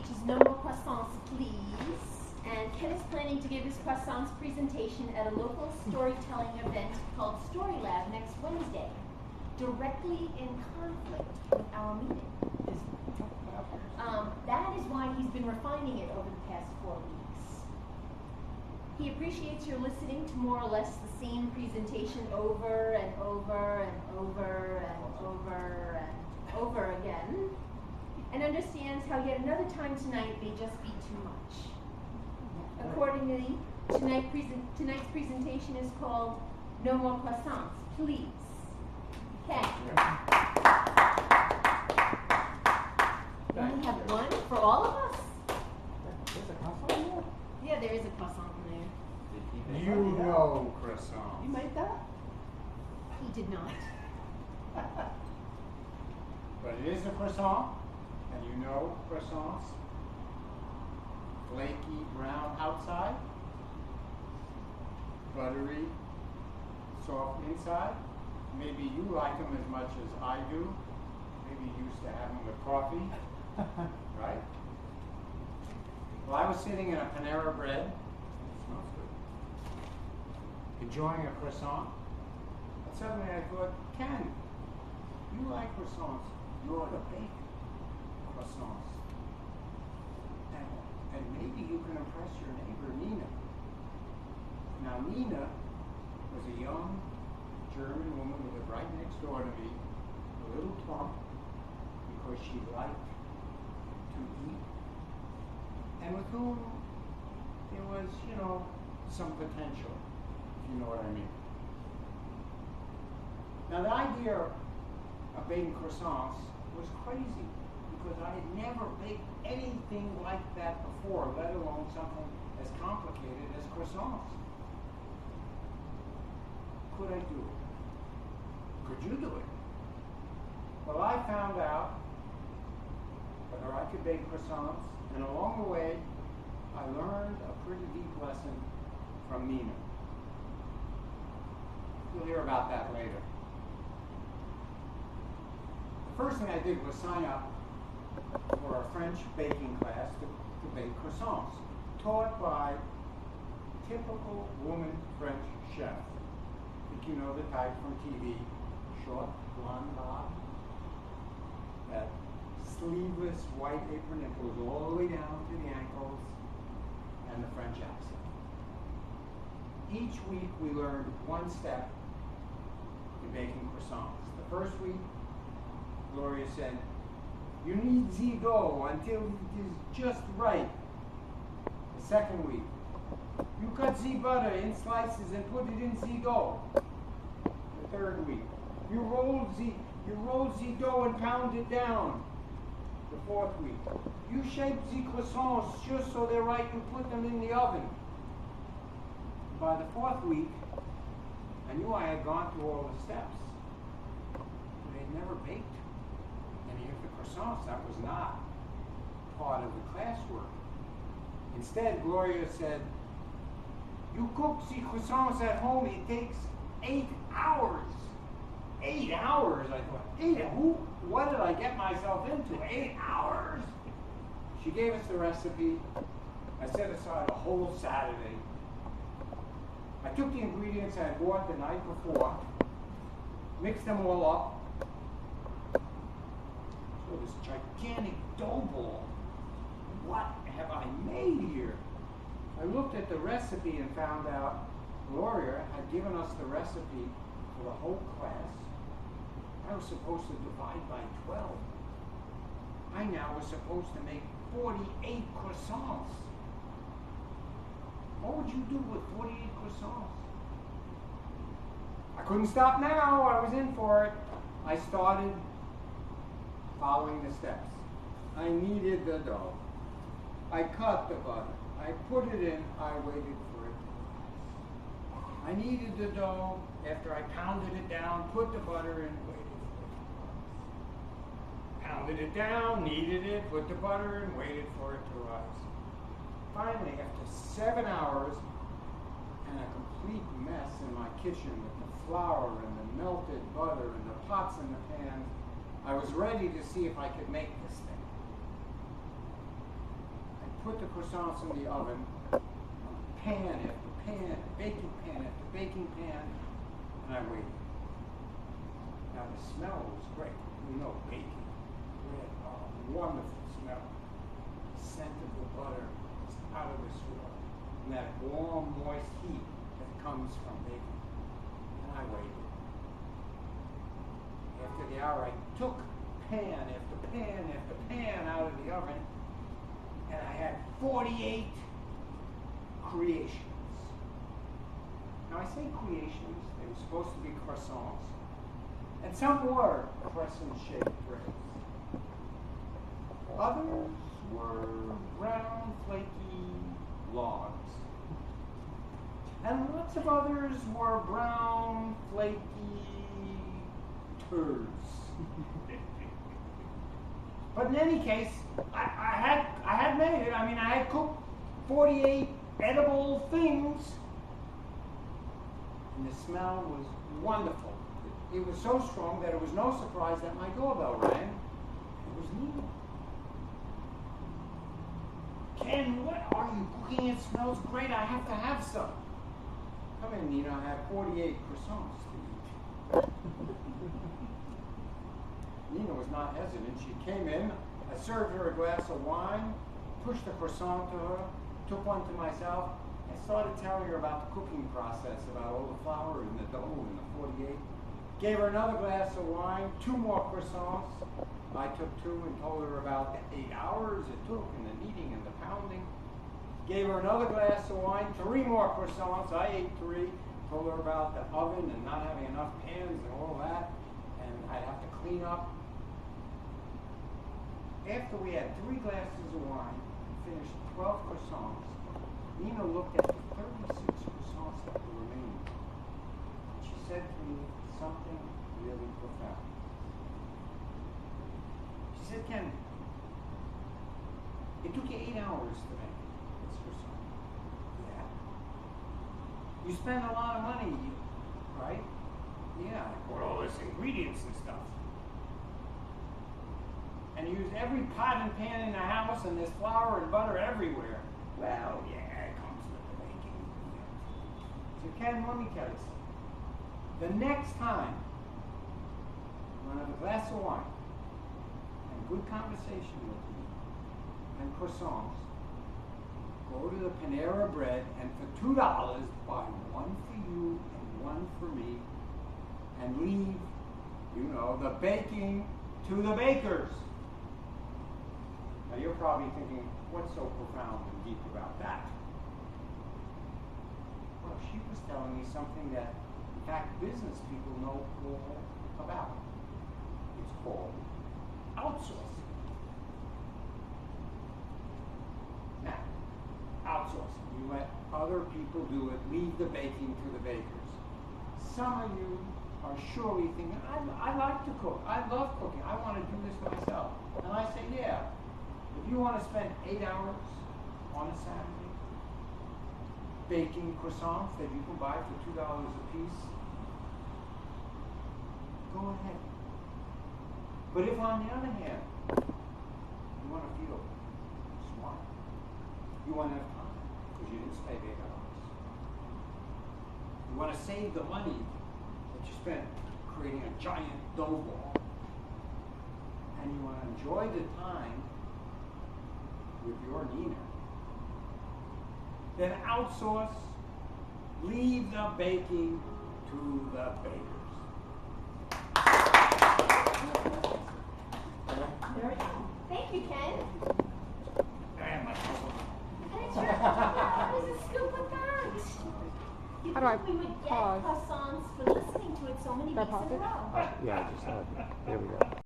which is No More Croissants, Please. And Ken is planning to give his croissants presentation at a local storytelling event called Story Lab next Wednesday, directly in conflict with our meeting. That is why he's been refining it over the past 4 weeks. He appreciates your listening to more or less the same presentation over and over and over and over and over again, and understands how yet another time tonight may just be too much. Accordingly, tonight's presentation is called No More Croissants, Please. Ken. You only have one for all of us? There's a croissant in there? Yeah, there is a croissant in there. You know croissants. You made that? He did not. But it is a croissant, and you know croissants. Flaky brown outside, buttery, soft inside. Maybe you like them as much as I do. Maybe you used to have them with coffee, right? Well, I was sitting in a Panera Bread. It smells good. Enjoying a croissant. And suddenly I thought, Ken, you like croissants. You ought to bake croissants. And maybe you can impress your neighbor, Nina. Now, Nina was a young German woman who lived right next door to me, a little plump, because she liked to eat, and with whom there was, some potential, if you know what I mean. Now, the idea of baking croissants was crazy, because I had never baked anything like that before, let alone something as complicated as croissants. Could I do it? Could you do it? Well, I found out whether I could bake croissants, and along the way, I learned a pretty deep lesson from Nina. You'll hear about that later. The first thing I did was sign up for a French baking class to bake croissants, taught by typical woman French chef. I think you know the type from TV, short, blonde bob, that sleeveless white apron that goes all the way down to the ankles, and the French accent. Each week we learned one step in baking croissants. The first week, Gloria said, you need the dough until it is just right. The second week, you cut the butter in slices and put it in the dough. The third week, you roll the dough and pound it down. The fourth week, you shape the croissants just so they're right and put them in the oven. By the fourth week, I knew I had gone through all the steps, but I had never baked any of the croissants. That was not part of the classwork. Instead, Gloria said, you cook the croissants at home, it takes 8 hours. 8 hours, I thought. What did I get myself into? 8 hours? She gave us the recipe. I set aside a whole Saturday. I took the ingredients I had bought the night before, mixed them all up. So this gigantic dough ball. What have I made here? I looked at the recipe and found out Gloria had given us the recipe for the whole class. I was supposed to divide by 12. I now was supposed to make 48 croissants. What would you do with 48 croissants? I couldn't stop now. I was in for it. I started following the steps. I kneaded the dough. I cut the butter. I put it in. I waited for it. I kneaded the dough. After I pounded it down, put the butter in, waited for it to rise. Pounded it down, kneaded it, put the butter in, waited for it to rise. Finally, after 7 hours and a complete mess in my kitchen with the flour and the melted butter and the pots and the pans, I was ready to see if I could make this thing. put the croissants in the oven, pan after pan, baking pan after baking pan, and I waited. Now the smell was great. You know, baking bread, wonderful smell. The scent of the butter is out of this world. And that warm, moist heat that comes from baking. And I waited. After the hour, I took pan after pan after pan out of the oven, and I had 48 creations. Now I say creations, they were supposed to be croissants. And some were crescent-shaped breads. Others were brown, flaky logs. And lots of others were brown, flaky turds. But in any case, I had made it. I mean, I had cooked 48 edible things. And the smell was wonderful. It was so strong that it was no surprise that my doorbell rang. It was Nina. Ken, what are you cooking? It smells great. I have to have some. Come in, Nina. I have 48 croissants to eat. Nina was not hesitant. She came in. I served her a glass of wine, pushed a croissant to her, took one to myself, and started telling her about the cooking process, about all the flour and the dough and the 48. Gave her another glass of wine, 2 more croissants. I took 2 and told her about the 8 hours it took and the kneading and the pounding. Gave her another glass of wine, 3 more croissants. I ate 3. Told her about the oven and not having enough pans and all that. And I'd have to clean up. After we had 3 glasses of wine and finished 12 croissants, Nina looked at the 36 croissants that were remaining. She said to me something really profound. She said, Ken, it took you 8 hours to make this croissant. Yeah. You spent a lot of money, right? Yeah, I bought all this ingredients and stuff. And you used every pot and pan in the house, and there's flour and butter everywhere. Well, yeah, it comes with the baking. So Ken, let me tell you something. The next time you want to have a glass of wine and good conversation with me and croissants, go to the Panera Bread and for $2 buy 1 for you and 1 for me and leave, the baking to the bakers. Now you're probably thinking, what's so profound and deep about that? Well, she was telling me something that, in fact, business people know all about. It's called outsourcing. Now, outsourcing. You let other people do it, leave the baking to the bakers. Some of you are surely thinking, I like to cook. I love cooking. I want to do this myself. And I say, yeah. If you want to spend 8 hours on a Saturday baking croissants that you can buy for $2 a piece, go ahead. But if on the other hand, you want to feel smart, you want to have time because you didn't spend 8 hours. You want to save the money that you spent creating a giant dough ball, and you want to enjoy the time with your Nina, then outsource, leave the baking to the bakers. Thank you, Ken. And my And it's your, there's a scoop with that. You How do I think we would get pause? croissants for listening to it so many Can I weeks in pause a it? row? Yeah, I just there we go.